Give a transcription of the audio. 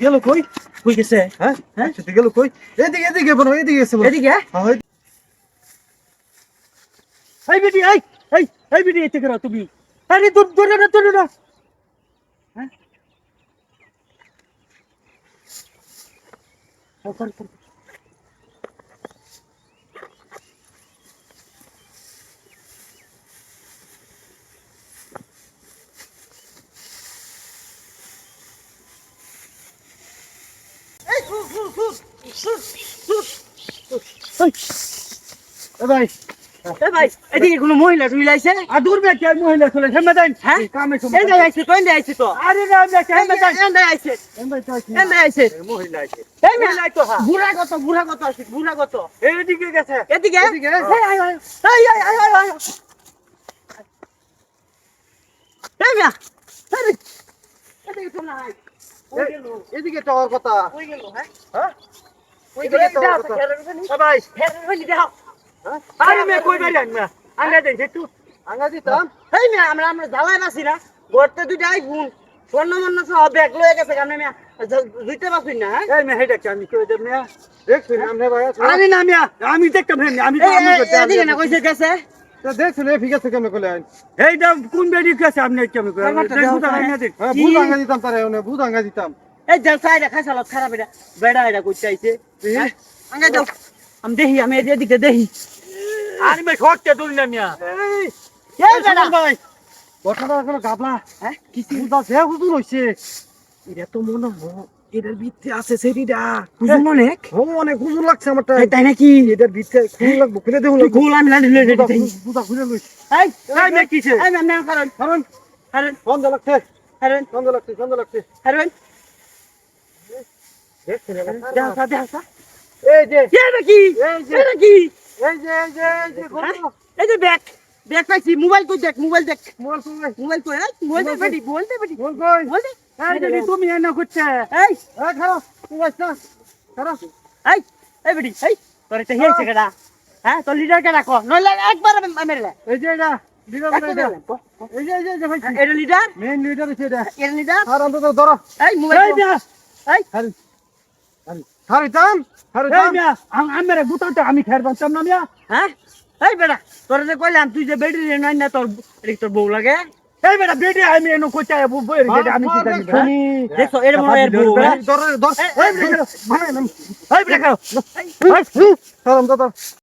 গেল কই কই গেছে হ্যাঁ হ্যাঁ সেটা গেল কই এদিকে এদিকে বলো এদিকে গেছে এদিকে হ্যাঁ এই বিটি এই বিটি এতে করো তুমি আরে দূর না হ্যাঁ ভাই ভাই এদিকে কোনো মহিলা টুইলাইছে আর দূর বে কে মহিলা চলে হেমে দেন হ্যাঁ কামে সময় এই আইছে কোন আইছে তো আরে না আমরা হেমে দেন এন্ড আইছে এন্ড আইছে মহিলা আইছে এই মহিলা তো হ্যাঁ বুড়া কত আছে বুড়া কত এদিকে গেছে এদিকে আয় এই মিয়া আরে এদিকে তো না এদিকে তো আর কথা কই গেল হ্যাঁ ওই গেল তো ভাই হেরে হইলি দাও আরে মে কই বাড়ি আনমা আঙ্গা দেন একটু আঙ্গা দিতাম এই মে আমরা জ্বালাই নাছি না গড়তে দুইটা আইফোন স্বর্ণ সব ব্যাগ লয়ে গেছে কামনে মে দুইতে পাছিন না এই মে হেডা কি আমি কই দেব মে দেখছিন আমনে ভাই আরে না আমি দেখতাম আমি তো আমি করতে এদিকে না কইছে গেছে তো দেখছিন ঠিক আছে কেমনে কইলে এইটা কোন বেডি কাছে আপনি কেমনে কই বুঝ আঙ্গা দিতাম তারে বুঝ আঙ্গা দিতাম এই যে সাইডে খাসালত খারাপ এটা বেড়া এটা কই চাইছে আঙ্গা দাও আমি এদিকে দেখি আর মে শর্টে তুলি না মিয়া এই বেড়া ভাই কথাটা কোনো গাবলা হ্যাঁ কিছু বুঝা সে হুজুর হইছে এটা তো মনে এটার ভিতরে আছে সেরিডা হুজুর অনেক অনেক হুজুর লাগছে আমারটা তাই নাকি এটার ভিতরে খুল লাগবো খুলে দেবো খুল আমি লাড়ি লই যাই বুঝা খুলে লই এই মে কিছে এই মে কারণ বন্ধ লাগছে বন্ধ লাগছে দেখা এই যে ব্যাগ পাইছি মোবাইল দেখ মোবাইল দেখ তুমি এনে করছে এই বেটি তোর এটা হিয়েছে কেডা হ্যাঁ তোর লিডার কে রাখো নইলে একবার মেরে এই যে এটা লিডার এই ভাই এটা লিডার মেইন লিডার আছে এটা লিডার আর অন্তত ধরো এই মোবাইল হারিতাম মিয়া আমরা গুতাটা আমি খের বাঁচতাম না মিয়া হ্যাঁ এই বেটা তোর যে কইলাম তুই যে বেডি রে নাই না তোর বউ লাগে এই বেটা বেডি আমি এনো কইতা বউ এর বেডি আমি কি জানি দেখো এর মনে এর বউ ধর এই বেটা খাও